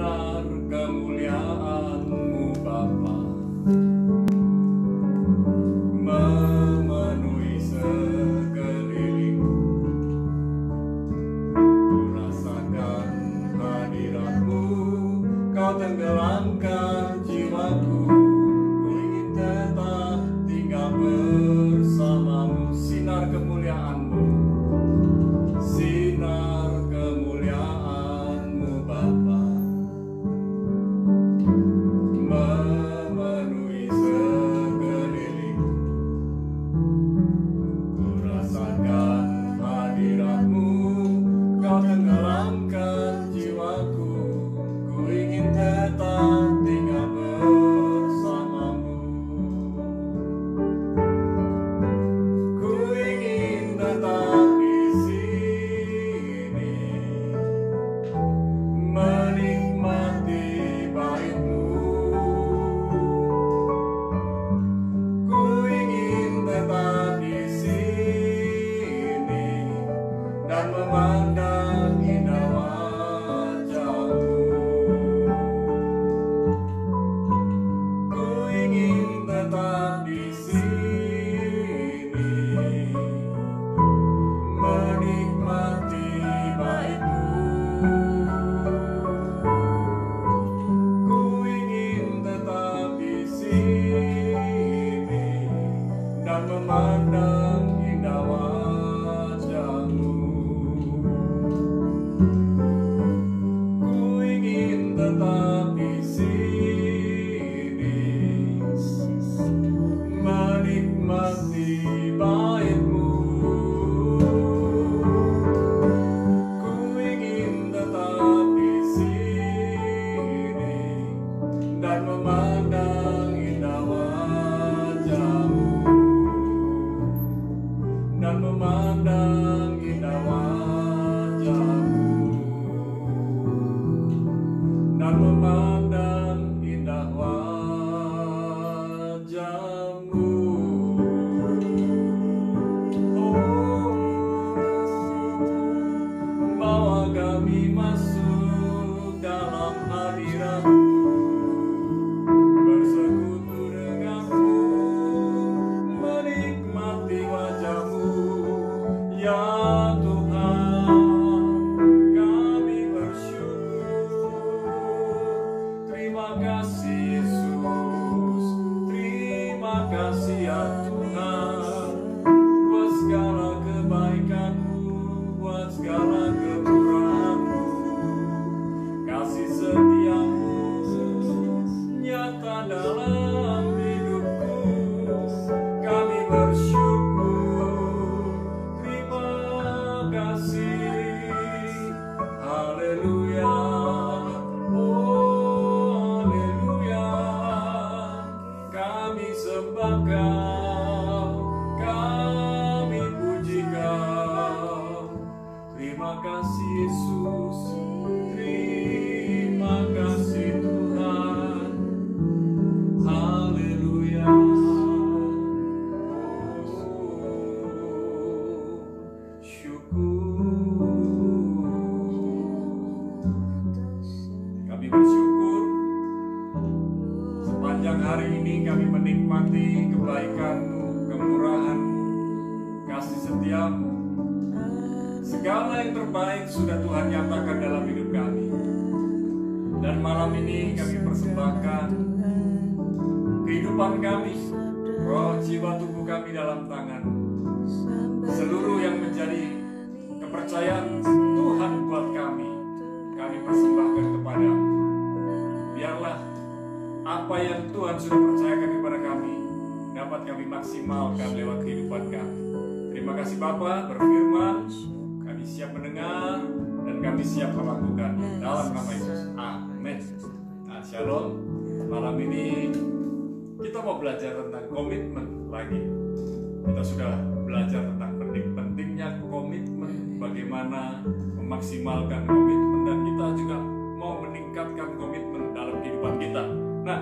sinar kemuliaan-Mu Bapa memenuhi sekeliling. Ku rasakan hadirat-Mu, Kau tenggelamkan jiwaku. Ku ingin tetap tinggal bersama-Mu. Sinar kemuliaan-Mu, sinar kemuliaan-Mu Bapa memenuhi sekeliling. Ku rasakan hadirat-Mu, Kau tenggelamkan jiwaku. Ku ingin tetap tinggal bersama-Mu. Ku ingin tetap di sini menikmati bait-Mu. Ku ingin tetap di sini dan memandang indah wajah-Mu. Ku ingin tetap di sini menikmati bait-Mu. Ku ingin tetap di sini dan memandang indah wajah-Mu. Ku ingin tetap di sini menikmati bait-Mu. Ku ingin tetap di sini dan memandang indah wajah-Mu, dan memandang indah wajah-Mu, dan memandang indah wajah-Mu. Oh, bawa kami masuk dalam hadirat-Mu, bersekutu dengan-Mu, menikmati wajah-Mu. Ya Tuhan, kami bersyukur. Terima kasih Yesus, terima kasih ya Tuhan, buat segala kebaikan-Mu, buat segala kemurahan-Mu, kasih setia-Mu nyata dalam hidupku. Kami bersyukur, terima kasih. Haleluya, oh haleluya. Kami sembah Kau, kami puji Kau. Terima kasih Yesus, terima kasih Tuhan. Haleluya. Oh, syukur. Kami bersyukur sepanjang hari ini kami menikmati kebaikan-Mu, kemurahan-Mu, kasih setia-Mu. Segala yang terbaik sudah Tuhan nyatakan dalam hidup kami. Dan malam ini kami persembahkan kehidupan kami, roh, jiwa, tubuh kami dalam tangan-Mu. Seluruh yang menjadi kepercayaan Tuhan buat kami persembahkan kepada-Mu. Biarlah apa yang Tuhan sudah percayakan kepada kami dapat kami maksimalkan lewat kehidupan kami. Terima kasih Bapa, berfirman, kami siap mendengar dan kami siap melakukan dalam nama Yesus. Amin. Nah, Shalom. Malam ini kita mau belajar tentang komitmen lagi. Kita sudah belajar tentang pentingnya komitmen, bagaimana memaksimalkan komitmen, dan kita juga mau meningkatkan komitmen dalam kehidupan kita. Nah,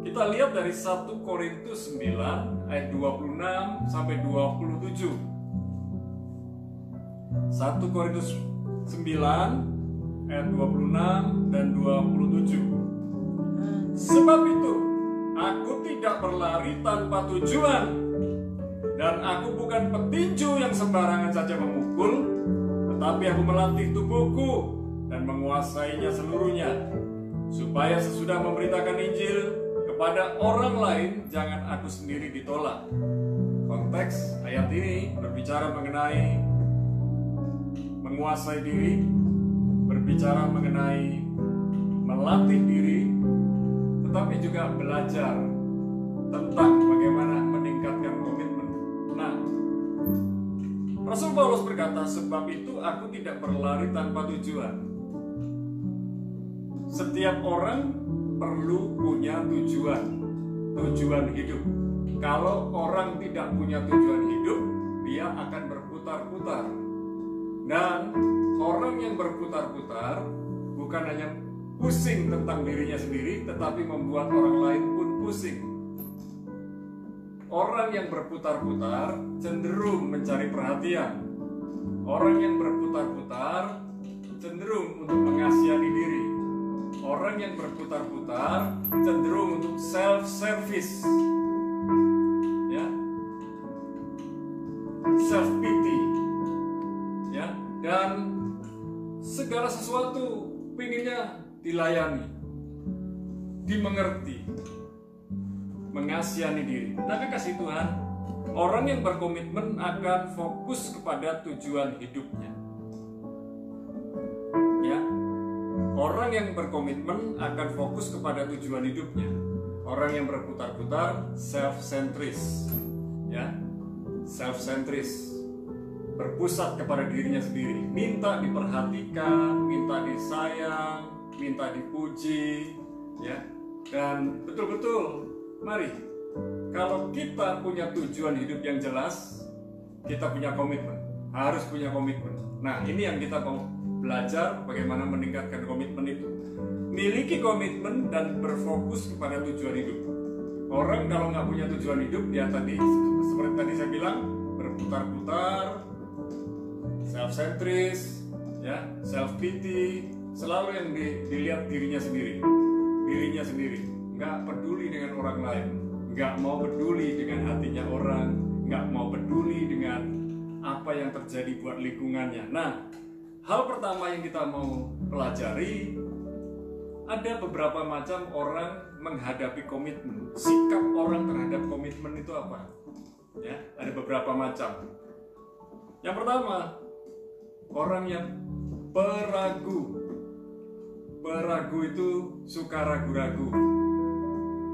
kita lihat dari 1 Korintus 9 ayat 26 sampai 27. 1 Korintus 9 ayat 26 dan 27. Sebab itu, aku tidak berlari tanpa tujuan, dan aku bukan petinju yang sembarangan saja memukul, tetapi aku melatih tubuhku dan menguasainya seluruhnya, supaya sesudah memberitakan Injil kepada orang lain, jangan aku sendiri ditolak. Konteks ayat ini berbicara mengenai menguasai diri, berbicara mengenai melatih diri, tetapi juga belajar tentang bagaimana meningkatkan komitmen. Nah, Rasul Paulus berkata, sebab itu aku tidak berlari tanpa tujuan. Setiap orang perlu punya tujuan hidup. Kalau orang tidak punya tujuan hidup, dia akan berputar-putar. Dan orang yang berputar-putar bukan hanya pusing tentang dirinya sendiri, tetapi membuat orang lain pun pusing. Orang yang berputar-putar cenderung mencari perhatian. Orang yang berputar-putar cenderung untuk mengasihani diri. Orang yang berputar-putar cenderung untuk self-service, ya, self-pity, ya, dan segala sesuatu pinginnya dilayani, dimengerti, mengasihani diri. Nah, kekasih Tuhan, orang yang berkomitmen akan fokus kepada tujuan hidupnya. Ya, orang yang berkomitmen akan fokus kepada tujuan hidupnya. Orang yang berputar-putar self-centris, ya, self-centris, berpusat kepada dirinya sendiri, minta diperhatikan, minta disayang, minta dipuji, ya. Dan betul-betul, mari, kalau kita punya tujuan hidup yang jelas, kita punya komitmen, harus punya komitmen. Nah, ini yang kita mau belajar bagaimana meningkatkan komitmen itu. Miliki komitmen dan berfokus kepada tujuan hidup. Orang kalau nggak punya tujuan hidup, dia tadi, seperti tadi saya bilang, berputar-putar, self-centris, ya, self-pity, selalu yang dilihat dirinya sendiri, nggak peduli dengan orang lain, nggak mau peduli dengan hatinya orang, nggak mau peduli dengan apa yang terjadi buat lingkungannya. Nah, hal pertama yang kita mau pelajari, ada beberapa macam orang menghadapi komitmen. Sikap orang terhadap komitmen itu apa? Ya, ada beberapa macam. Yang pertama, orang yang peragu. Peragu itu suka ragu-ragu.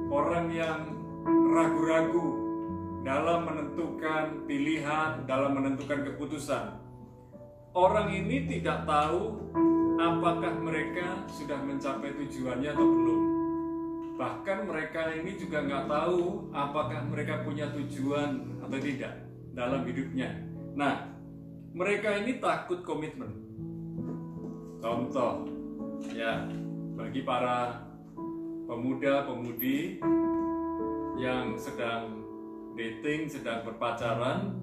Orang yang ragu-ragu dalam menentukan pilihan, dalam menentukan keputusan. Orang ini tidak tahu apakah mereka sudah mencapai tujuannya atau belum. Bahkan mereka ini juga nggak tahu apakah mereka punya tujuan atau tidak dalam hidupnya. Nah, mereka ini takut komitmen. Contoh, ya, bagi para pemuda-pemudi yang sedang dating, sedang berpacaran,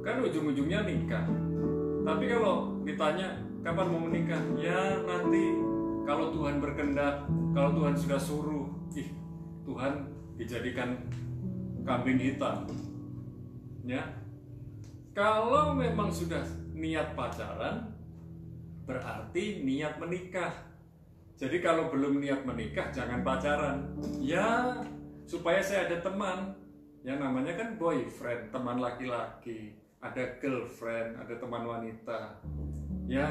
kan ujung-ujungnya nikah. Tapi kalau ditanya kapan mau menikah, ya nanti kalau Tuhan berkehendak, kalau Tuhan sudah suruh. Tuhan dijadikan kambing hitam, ya. Kalau memang sudah niat pacaran, berarti niat menikah. Jadi kalau belum niat menikah, jangan pacaran. Ya, supaya saya ada teman, yang namanya kan boyfriend, teman laki-laki, ada girlfriend, ada teman wanita. Ya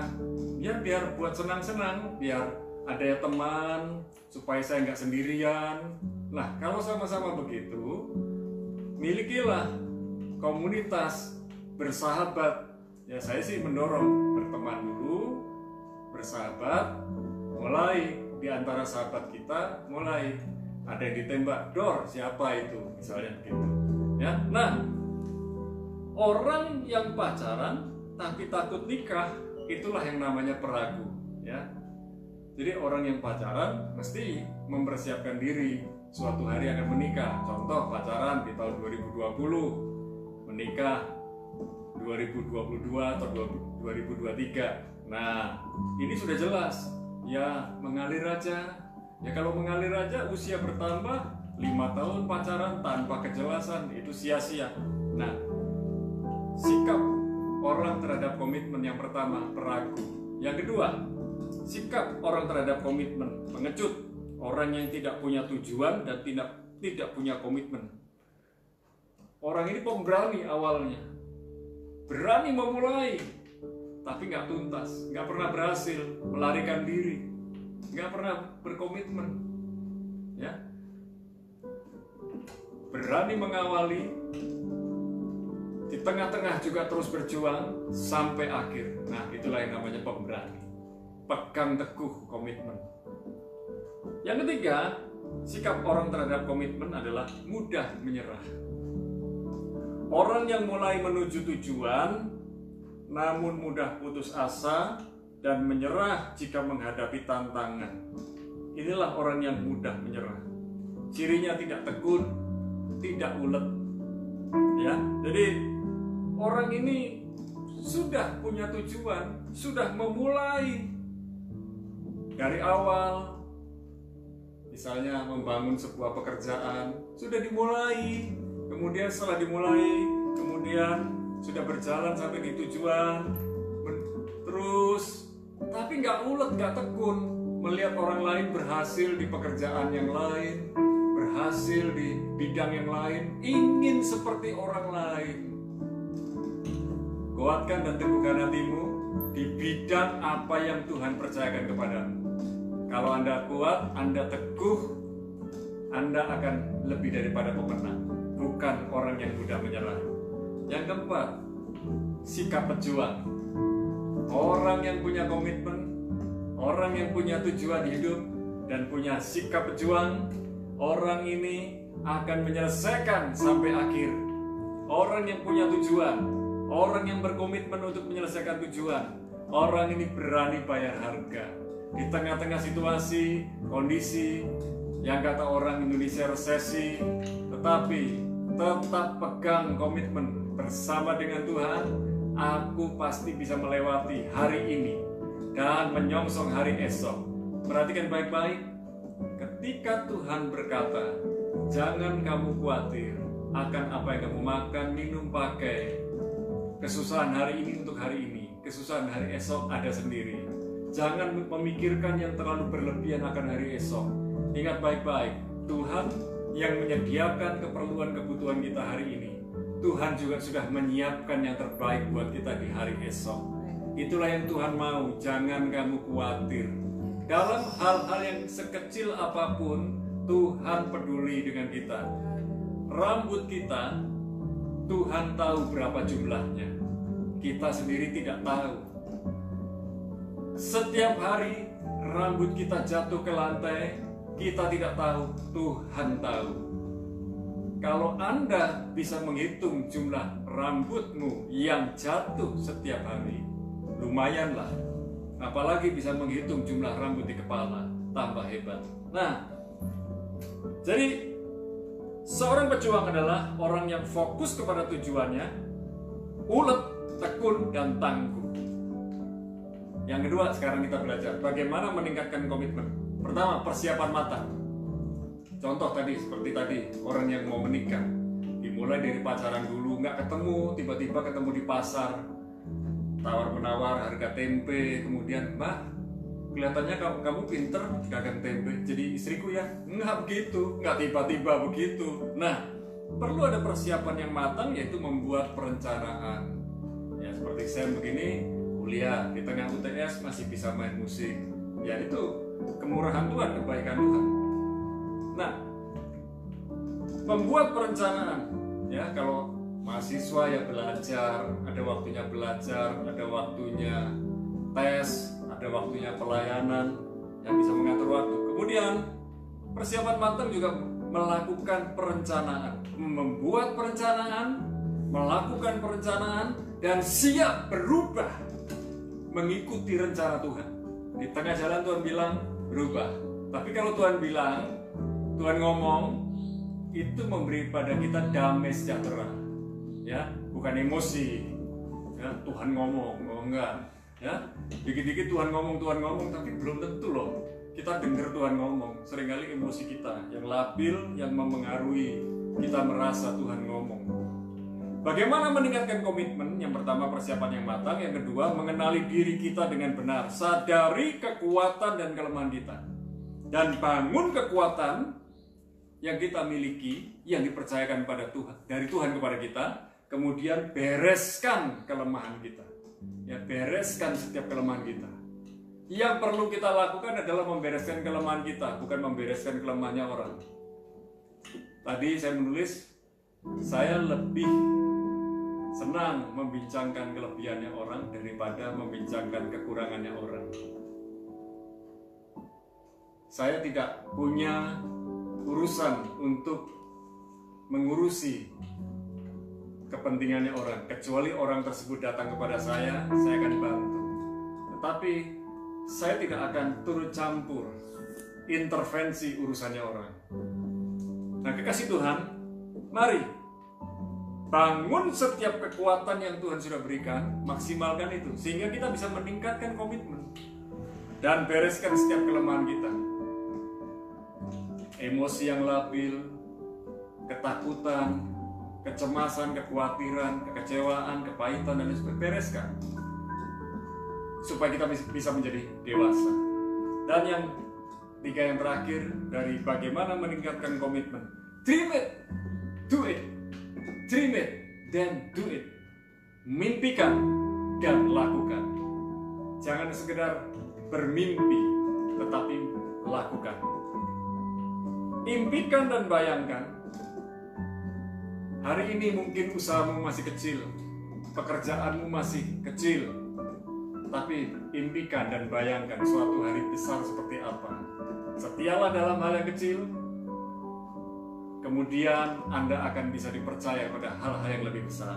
biar buat senang-senang, biar ada ya teman, supaya saya nggak sendirian. Nah, kalau sama-sama begitu, milikilah komunitas, bersahabat. Ya, saya sih mendorong berteman dulu, bersahabat, mulai di antara sahabat kita, mulai ada yang ditembak, dor, siapa itu, misalnya begitu. Ya, nah, orang yang pacaran tapi takut nikah, itulah yang namanya peragu, ya. Jadi orang yang pacaran mesti mempersiapkan diri suatu hari akan menikah. Contoh pacaran di tahun 2020, menikah 2022 atau 2023. Nah, ini sudah jelas, ya mengalir aja, Ya kalau mengalir aja usia bertambah, 5 tahun pacaran tanpa kejelasan, itu sia-sia. Nah, sikap orang terhadap komitmen yang pertama, peragu. Yang kedua, sikap orang terhadap komitmen, pengecut. Orang yang tidak punya tujuan dan tidak punya komitmen. Orang ini pemberani awalnya, berani memulai, tapi nggak tuntas, nggak pernah berhasil, melarikan diri, nggak pernah berkomitmen, ya. Berani mengawali, di tengah-tengah juga terus berjuang sampai akhir. Nah, itulah yang namanya pemberani, pegang teguh komitmen. Yang ketiga, sikap orang terhadap komitmen adalah mudah menyerah. Orang yang mulai menuju tujuan, namun mudah putus asa dan menyerah jika menghadapi tantangan. Inilah orang yang mudah menyerah. Cirinya tidak tekun, tidak ulet. Ya, jadi orang ini sudah punya tujuan, sudah memulai dari awal. Misalnya membangun sebuah pekerjaan, sudah dimulai, kemudian setelah dimulai, kemudian sudah berjalan sampai di tujuan, terus, tapi nggak ulet, nggak tekun, melihat orang lain berhasil di pekerjaan yang lain, berhasil di bidang yang lain, ingin seperti orang lain. Kuatkan dan teguhkan hatimu di bidang apa yang Tuhan percayakan kepadamu. Kalau Anda kuat, Anda teguh, Anda akan lebih daripada pemenang, bukan orang yang mudah menyerah. Yang keempat, sikap pejuang. Orang yang punya komitmen, orang yang punya tujuan hidup, dan punya sikap pejuang, orang ini akan menyelesaikan sampai akhir. Orang yang punya tujuan, orang yang berkomitmen untuk menyelesaikan tujuan, orang ini berani bayar harga. Di tengah-tengah situasi, kondisi yang kata orang Indonesia resesi, tetapi tetap pegang komitmen bersama dengan Tuhan. Aku pasti bisa melewati hari ini dan menyongsong hari esok. Perhatikan baik-baik, ketika Tuhan berkata, jangan kamu khawatir akan apa yang kamu makan, minum, pakai. Kesusahan hari ini untuk hari ini, kesusahan hari esok ada sendiri. Jangan memikirkan yang terlalu berlebihan akan hari esok. Ingat baik-baik, Tuhan yang menyediakan keperluan-kebutuhan kita hari ini, Tuhan juga sudah menyiapkan yang terbaik buat kita di hari esok. Itulah yang Tuhan mau, jangan kamu khawatir. Dalam hal-hal yang sekecil apapun, Tuhan peduli dengan kita. Rambut kita, Tuhan tahu berapa jumlahnya. Kita sendiri tidak tahu. Setiap hari rambut kita jatuh ke lantai, kita tidak tahu, Tuhan tahu. Kalau Anda bisa menghitung jumlah rambutmu yang jatuh setiap hari, lumayanlah. Apalagi bisa menghitung jumlah rambut di kepala, tambah hebat. Nah, jadi seorang pejuang adalah orang yang fokus kepada tujuannya, ulet, tekun, dan tangguh. Yang kedua, sekarang kita belajar bagaimana meningkatkan komitmen. Pertama, persiapan matang. Contoh tadi, seperti tadi, orang yang mau menikah, dimulai dari pacaran dulu, nggak ketemu, tiba-tiba ketemu di pasar, tawar-menawar harga tempe, kemudian, Mbak, kelihatannya kamu pinter dagang tempe, jadi istriku ya. Nggak begitu, nggak tiba-tiba begitu. Nah, perlu ada persiapan yang matang, yaitu membuat perencanaan. Ya, seperti saya begini, kuliah di tengah UTS masih bisa main musik, ya itu kemurahan Tuhan, kebaikan Tuhan. Nah, membuat perencanaan, ya kalau mahasiswa ya belajar, ada waktunya belajar, ada waktunya tes, ada waktunya pelayanan, yang bisa mengatur waktu. Kemudian persiapan matang juga melakukan perencanaan, membuat perencanaan, melakukan perencanaan, dan siap berubah mengikuti rencana Tuhan. Di tengah jalan Tuhan bilang berubah. Tapi kalau Tuhan bilang, Tuhan ngomong, itu memberi pada kita damai sejahtera. Ya, bukan emosi. Ya, Tuhan ngomong, enggak. Ya, dikit-dikit Tuhan ngomong, tapi belum tentu loh kita kita dengar Tuhan ngomong, seringkali emosi kita yang labil yang memengaruhi kita merasa Tuhan ngomong. Bagaimana meningkatkan komitmen? Yang pertama, persiapan yang matang. Yang kedua, mengenali diri kita dengan benar, sadari kekuatan dan kelemahan kita, dan bangun kekuatan yang kita miliki, yang dipercayakan pada Tuhan, dari Tuhan kepada kita. Kemudian bereskan kelemahan kita, ya, bereskan setiap kelemahan kita. Yang perlu kita lakukan adalah membereskan kelemahan kita, bukan membereskan kelemahannya orang. Tadi saya menulis, saya lebih senang membincangkan kelebihannya orang daripada membincangkan kekurangannya orang. Saya tidak punya urusan untuk mengurusi kepentingannya orang, kecuali orang tersebut datang kepada saya akan bantu. Tetapi saya tidak akan turut campur intervensi urusannya orang. Nah, kekasih Tuhan, mari bangun setiap kekuatan yang Tuhan sudah berikan, maksimalkan itu, sehingga kita bisa meningkatkan komitmen dan bereskan setiap kelemahan kita. Emosi yang labil, ketakutan, kecemasan, kekhawatiran, kekecewaan, kepahitan, dan sebagainya, bereskan supaya kita bisa menjadi dewasa. Dan yang tiga, yang terakhir, dari bagaimana meningkatkan komitmen, dream it, do it, dream it, then do it. Mimpikan dan lakukan. Jangan sekedar bermimpi, tetapi lakukan. Impikan dan bayangkan. Hari ini mungkin usahamu masih kecil, pekerjaanmu masih kecil, tapi impikan dan bayangkan suatu hari besar seperti apa. Setialah dalam hal yang kecil, kemudian Anda akan bisa dipercaya pada hal-hal yang lebih besar.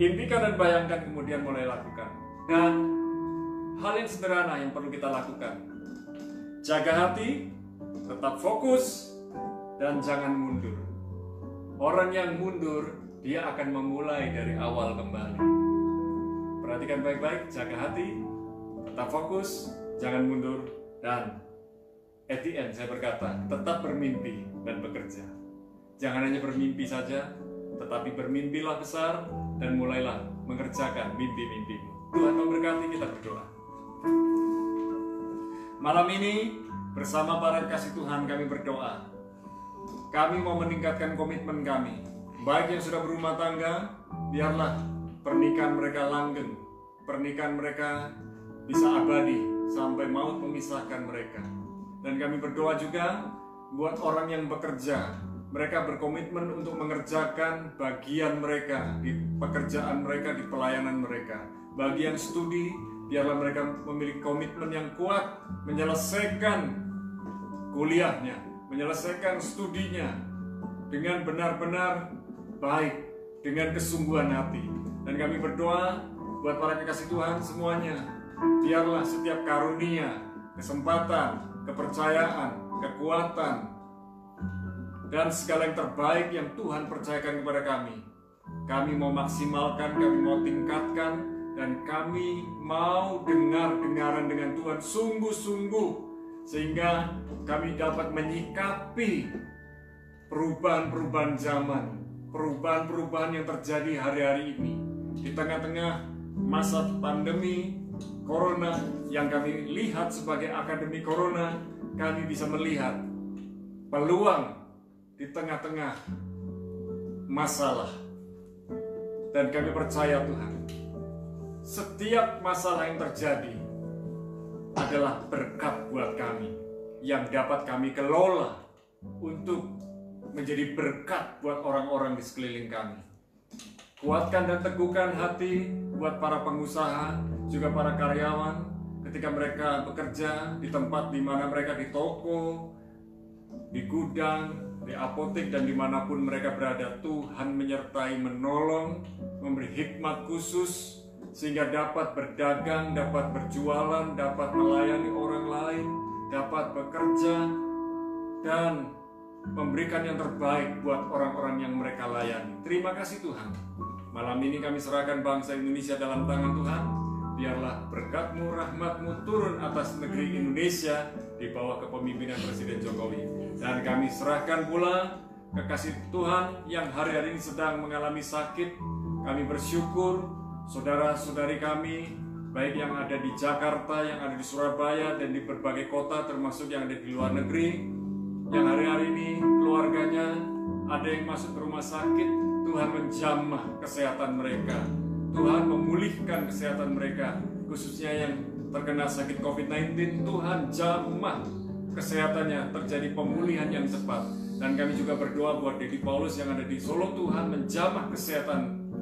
Impikan dan bayangkan, kemudian mulai lakukan. Dan hal yang sederhana yang perlu kita lakukan, jaga hati, tetap fokus, dan jangan mundur. Orang yang mundur, dia akan memulai dari awal kembali. Perhatikan baik-baik, jaga hati, tetap fokus, jangan mundur, dan at the end saya berkata, tetap bermimpi dan bekerja. Jangan hanya bermimpi saja, tetapi bermimpilah besar dan mulailah mengerjakan mimpi-mimpimu. Tuhan memberkati, kita berdoa. Malam ini, bersama para kasih Tuhan kami berdoa. Kami mau meningkatkan komitmen kami. Baik yang sudah berumah tangga, biarlah pernikahan mereka langgeng. Pernikahan mereka bisa abadi sampai maut memisahkan mereka. Dan kami berdoa juga buat orang yang bekerja. Mereka berkomitmen untuk mengerjakan bagian mereka di pekerjaan mereka, di pelayanan mereka. Bagi yang studi, biarlah mereka memiliki komitmen yang kuat menyelesaikan kuliahnya, menyelesaikan studinya dengan benar-benar baik, dengan kesungguhan hati. Dan kami berdoa buat para kekasih Tuhan semuanya, biarlah setiap karunia, kesempatan, kepercayaan, kekuatan, dan segala yang terbaik yang Tuhan percayakan kepada kami mau maksimalkan, kami mau tingkatkan, dan kami mau dengar-dengaran dengan Tuhan sungguh-sungguh, sehingga kami dapat menyikapi perubahan-perubahan zaman, perubahan-perubahan yang terjadi hari-hari ini. Di tengah-tengah masa pandemi Corona yang kami lihat sebagai akademi Corona, kami bisa melihat peluang di tengah-tengah masalah. Dan kami percaya Tuhan, setiap masalah yang terjadi adalah berkat buat kami yang dapat kami kelola untuk menjadi berkat buat orang-orang di sekeliling kami. Kuatkan dan teguhkan hati buat para pengusaha, juga para karyawan, ketika mereka bekerja di tempat di mana mereka, di toko, di gudang, di apotek, dan dimanapun mereka berada. Tuhan menyertai, menolong, memberi hikmat khusus, sehingga dapat berdagang, dapat berjualan, dapat melayani orang lain, dapat bekerja, dan memberikan yang terbaik buat orang-orang yang mereka layani. Terima kasih Tuhan. Malam ini kami serahkan bangsa Indonesia dalam tangan Tuhan. biarlah berkat-Mu, rahmat-Mu turun atas negeri Indonesia di bawah kepemimpinan Presiden Jokowi. Dan kami serahkan pula kekasih Tuhan yang hari-hari ini sedang mengalami sakit. Kami bersyukur saudara-saudari kami, baik yang ada di Jakarta, yang ada di Surabaya, dan di berbagai kota termasuk yang ada di luar negeri, yang hari-hari ini keluarganya ada yang masuk ke rumah sakit. Tuhan menjamah kesehatan mereka, Tuhan memulihkan kesehatan mereka, khususnya yang terkena sakit COVID-19. Tuhan jamah kesehatannya, terjadi pemulihan yang cepat. Dan kami juga berdoa buat Dedi Paulus yang ada di Solo. Tuhan menjamah kesehatan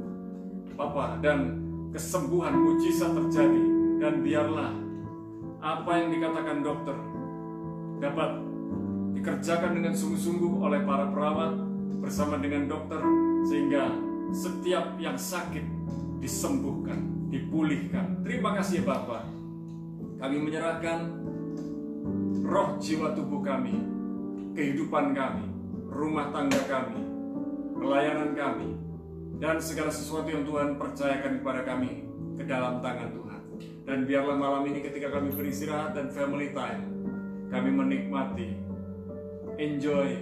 Bapak dan kesembuhan mujizat terjadi. Dan biarlah apa yang dikatakan dokter dapat dikerjakan dengan sungguh-sungguh oleh para perawat bersama dengan dokter, sehingga setiap yang sakit disembuhkan, dipulihkan. Terima kasih Bapak. Kami menyerahkan roh, jiwa, tubuh kami, kehidupan kami, rumah tangga kami, pelayanan kami, dan segala sesuatu yang Tuhan percayakan kepada kami ke dalam tangan Tuhan. Dan biarlah malam ini ketika kami beristirahat dan family time, kami menikmati, enjoy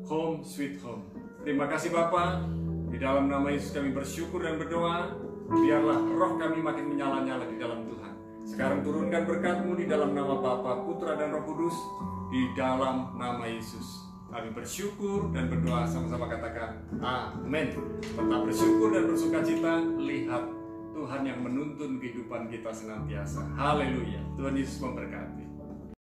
home sweet home. Terima kasih Bapa. Di dalam nama Yesus kami bersyukur dan berdoa. Biarlah roh kami makin menyala-nyala di dalam Tuhan. Sekarang turunkan berkat-Mu di dalam nama Bapa, Putra, dan Roh Kudus. Di dalam nama Yesus kami bersyukur dan berdoa, sama-sama katakan amin. Tetap bersyukur dan bersukacita. Lihat Tuhan yang menuntun kehidupan kita senantiasa. Haleluya. Tuhan Yesus memberkati.